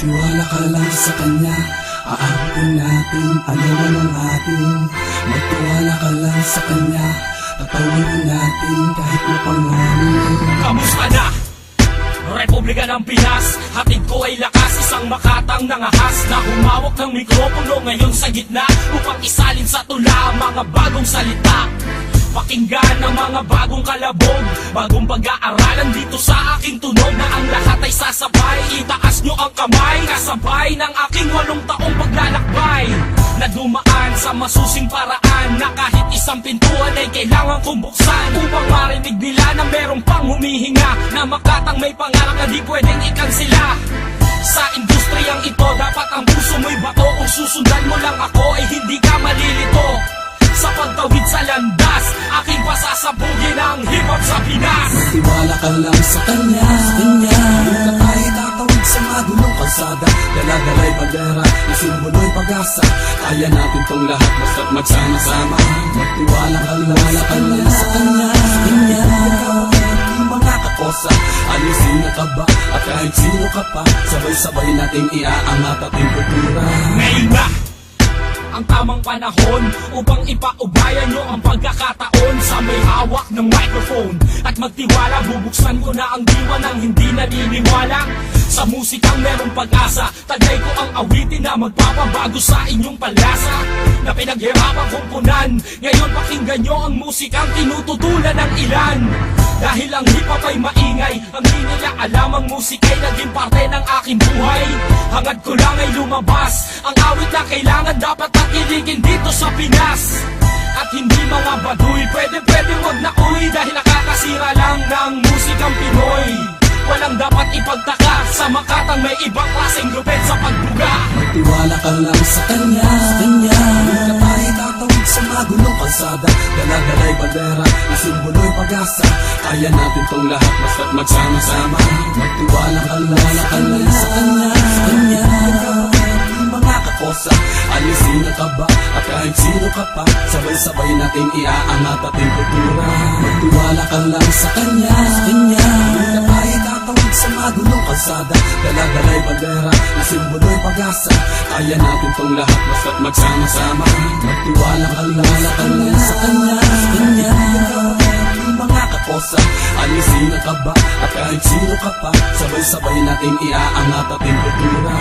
Magtiwala ka lang sa kanya, aabutin natin alaman ng ating. Magtiwala ka lang sa kanya, tatawarin natin kahit mapanganin. Kamusta na? Republika ng Pinas, hatid ko ay lakas, isang makatang nangahas na humawak ng mikropono ngayon sa gitna upang isalin sa tula mga bagong salita. Pakinggan ang mga bagong kalabog, bagong pag-aaralan dito sa aking tunog na ang lahat ay sasabay. Itaas nyo ang kamay, kasabay ng aking 8 taong paglalakbay na dumaan sa masusing paraan na kahit isang pintuan ay kailangan kong buksan upang marinig nila na meron pang humihinga, na makatang may pangarap na di pwedeng ikansila. Sa industriyang ito, dapat ang puso mo'y bato. Kung susundan mo lang ako ay hindi ka malilito. Sa pagtawid sa landas, aking pasasabugin ang hip-hop sa Pinas. Magtiwala ka lang sa kanya, Hindi na tayo tatawid sa magulong kalsada. Dala-dala'y bandera na simbolo'y pag-asa. Kaya natin tong lahat basta't magsama-sama. Magtiwala ka lang sa kanya, Hindi mga kakosa. Alisin na ka ba at kahit sino ka pa, sabay-sabay nating iaangat ating kultura. Ngayon na ang tamang panahon upang ipaubayan nyo ang pagkakataon sa may hawak ng microphone. At magtiwala, bubuksan ko na ang diwa ng hindi naniniwala sa musikang merong pag-asa. Tagay ko ang awitin na magpapabago sa inyong palasa na pinaghirapan kong punan. Ngayon pakinggan nyo ang musikang tinututulan ng ilan. Dahil ang hip-hop ay maingay, ang di nila alam ang musika'y naging parte ng aking buhay. Hangad ko lang ay lumabas, ang awit na kailangan dapat nakiligin dito sa Pinas. At hindi mga baduy, pwede wag na uy, dahil nakakasira lang ng musikang Pinoy. Walang dapat ipagtaka, sa Makatang may ibang klaseng lupet sa pagbuga. Magtiwala ka lang sa kanya, Hindi na tayo tatawid sa magulong kalsada. Dala-dala'y bandera na simbolo'y pag-asa. Kaya natin tong lahat basta't magsama-sama. Magtiwala ka lang sa kanya, mga kakosa. Alisin na ka ba at kahit sino ka pa, sabay-sabay natin iaangat ating kultura. Magtiwala ka lang sa kanya, Hindi na tayo tatawid sa magulong kalsada. Dala-dala'y bandera na simbolo'y pag-asa. Kaya natin tong lahat basta't magsama-sama. Magtiwala ka lang sa kanya, Hindi mga kakosa. Alisin na ka ba at kahit sino ka pa, sabay-sabay natin iaangat ating kultura.